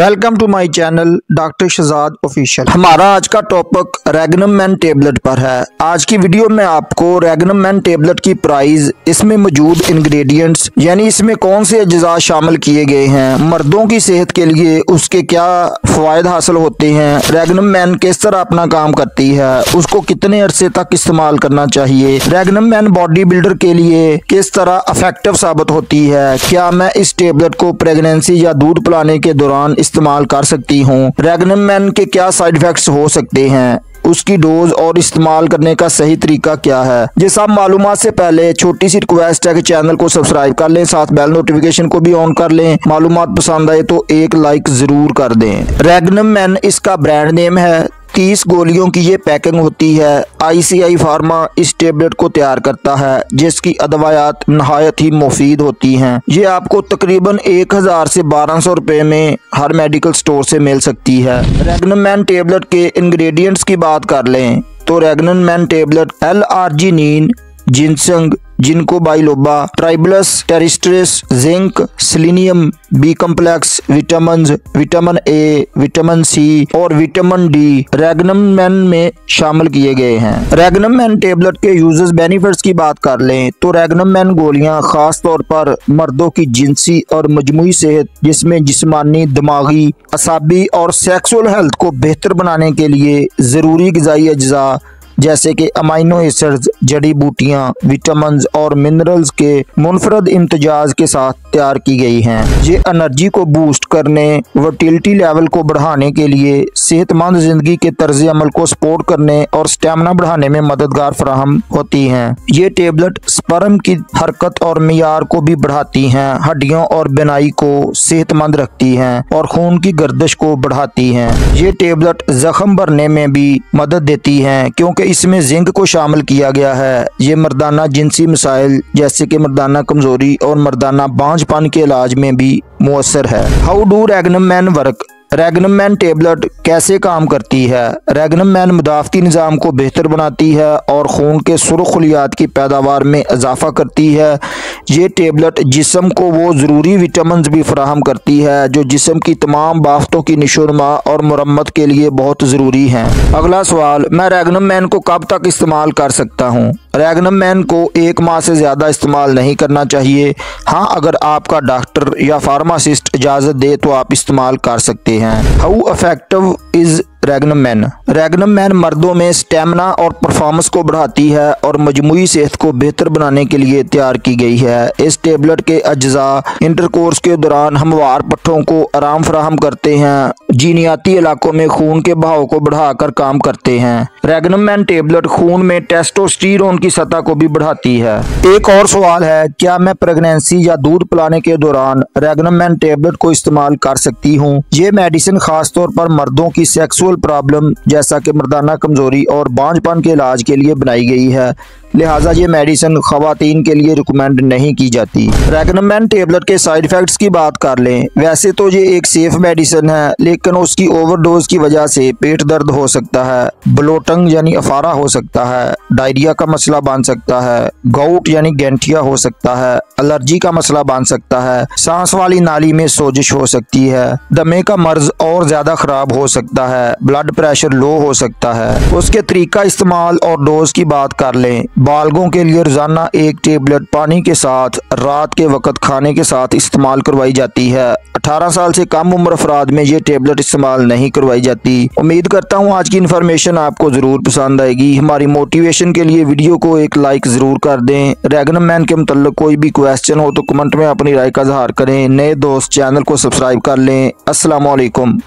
Welcome to my channel doctor Shahzad official. हमारा आज का टॉपिक रेगनम मैन टेबलेट पर है। आज की वीडियो में आपको रेगनम मैन टेबलेट की प्राइस, इसमें मौजूद इंग्रेडिएंट्स यानी इसमें कौन से अज्जा शामिल किए गए हैं, मर्दों की सेहत के लिए उसके क्या फ़वाइद हासिल होते हैं, रेगनम मैन किस तरह अपना काम करती है, उसको कितने अरसे तक इस्तेमाल करना चाहिए, रेगनम मैन बॉडी बिल्डर के लिए किस तरह इफेक्टिव साबित होती है, क्या मैं इस टेबलेट को प्रेगनेंसी या दूध पिलाने के दौरान इस्तेमाल कर सकती हूँ, रेगनम मैन के क्या साइड इफेक्ट्स हो सकते हैं, उसकी डोज और इस्तेमाल करने का सही तरीका क्या है। ये सब मालूमात से पहले छोटी सी रिक्वेस्ट है कि चैनल को सब्सक्राइब कर लें, साथ बेल नोटिफिकेशन को भी ऑन कर लें। मालूमात पसंद आए तो एक लाइक जरूर कर दें। रेगनम मैन इसका ब्रांड नेम है। 30 गोलियों की ये पैकिंग होती है। ICI फार्मा इस टेबलेट को तैयार करता है, जिसकी अदवायात नहायत ही मुफीद होती हैं। ये आपको तकरीबन 1000 से 1200 रुपए में हर मेडिकल स्टोर से मिल सकती है। रेगनम मैन टेबलेट के इंग्रेडिएंट्स की बात कर लें तो रेगनम मैन टेबलेट L-आर्जिनिन, ginseng, ginkgo biloba, tribulus terrestris, zinc, selenium, B complex, vitamin A, vitamin C और विटामिन डी रेगनम मैन में शामिल किए गए हैं। रेगनम मैन टेबलेट के यूजेस बेनिफिट्स की बात कर लें तो रेगनम मैन गोलियां खास तौर पर मर्दों की जिनसी और मजमूई सेहत, जिसमें जिस्मानी, दिमागी, असाबी और सेक्सुअल हेल्थ को बेहतर बनाने के लिए जरूरी ग़िज़ाई अज्जा जैसे कि अमाइनो एसिड्स, जड़ी बूटियां, विटामिन्स और मिनरल्स के मुनफरद इम्तिजाज के साथ तैयार की गई हैं। ये एनर्जी को बूस्ट करने, वर्टिलिटी लेवल को बढ़ाने के लिए, सेहतमंद जिंदगी के तर्ज अमल को सपोर्ट करने और स्टेमिना बढ़ाने में मददगार फराहम होती हैं। ये टेबलेट स्पर्म की हरकत और मियार को भी बढ़ाती हैं, हड्डियों और बिनाई को सेहतमंद रखती हैं और खून की गर्दिश को बढ़ाती हैं। ये टेबलेट जख्म भरने में भी मदद देती हैं, क्योंकि इसमें जिंक को शामिल किया गया है। ये मर्दाना जिनसी मसाइल जैसे कि मर्दाना कमजोरी और मर्दाना बांझपन के इलाज में भी मुअस्सर है। How do Regnum Man work? Regnum Man tablet कैसे काम करती है? रेगनम मैन मुदाफ़ती निज़ाम को बेहतर बनाती है और खून के सुर्ख खलियात की पैदावार में इजाफा करती है। ये टेबलेट जिस्म को वो ज़रूरी विटामिन भी फराहम करती है जो जिस्म की तमाम बाफ्तों की निशोनमा और मुरम्मत के लिए बहुत ज़रूरी हैं। अगला सवाल, मैं रेगनम मैन को कब तक इस्तेमाल कर सकता हूँ? रेगनम मैन को 1 माह से ज़्यादा इस्तेमाल नहीं करना चाहिए। हाँ, अगर आपका डॉक्टर या फार्मासिस्ट इजाज़त दे तो आप इस्तेमाल कर सकते हैं। How effective is Regnum Man? Regnum Man मर्दों में स्टेमिना और परफॉर्मेंस को बढ़ाती है और मजमूई सेहत को बेहतर बनाने के लिए तैयार की गई है। इस टेबलेट के अज्जा इंटरकोर्स के दौरान हमवार पट्टों को आराम फराहम करते हैं, जीनियाती इलाकों में खून के बहाव को बढ़ाकर काम करते हैं। रेगनम मैन टेबलेट खून में टेस्टोस्टेरोन की सतह को भी बढ़ाती है। एक और सवाल है, क्या मैं प्रेगनेंसी या दूध पिलाने के दौरान रेगनम मैन टेबलेट को इस्तेमाल कर सकती हूँ? ये मेडिसिन खास तौर पर मर्दों की सेक्सुअल प्रॉब्लम जैसा कि मर्दाना कमजोरी और बांझपन के इलाज के लिए बनाई गई है, लिहाजा ये मेडिसिन खवातीन के लिए रिकमेंड नहीं की जाती। रेगनम मैन टेबलेट के साइड इफेक्ट्स की बात कर लें, वैसे तो ये एक सेफ मेडिसिन है, लेकिन उसकी ओवरडोज की वजह से पेट दर्द हो सकता है, ब्लोटिंग यानी अफारा हो सकता है, डायरिया का मसला बन सकता है, गाउट यानी गैंठिया हो सकता है, एलर्जी का मसला बन सकता है, सांस वाली नाली में सोजिश हो सकती है, दमे का मर्ज और ज्यादा खराब हो सकता है, ब्लड प्रेशर लो हो सकता है। उसके तरीका इस्तेमाल और डोज की बात कर लें, बालगों के लिए रोजाना 1 टेबलेट पानी के साथ रात के वक्त खाने के साथ इस्तेमाल करवाई जाती है। 18 साल से कम उम्र अफराद में ये टेबलेट इस्तेमाल नहीं करवाई जाती। उम्मीद करता हूँ आज की इन्फॉर्मेशन आपको जरूर पसंद आएगी। हमारी मोटिवेशन के लिए वीडियो को एक लाइक जरूर कर दें। रेगनम मैन के मुतल्लिक कोई भी क्वेश्चन हो तो कमेंट में अपनी राय का इजहार करें। नए दोस्त चैनल को सब्सक्राइब कर लें। अस्सलाम वालेकुम।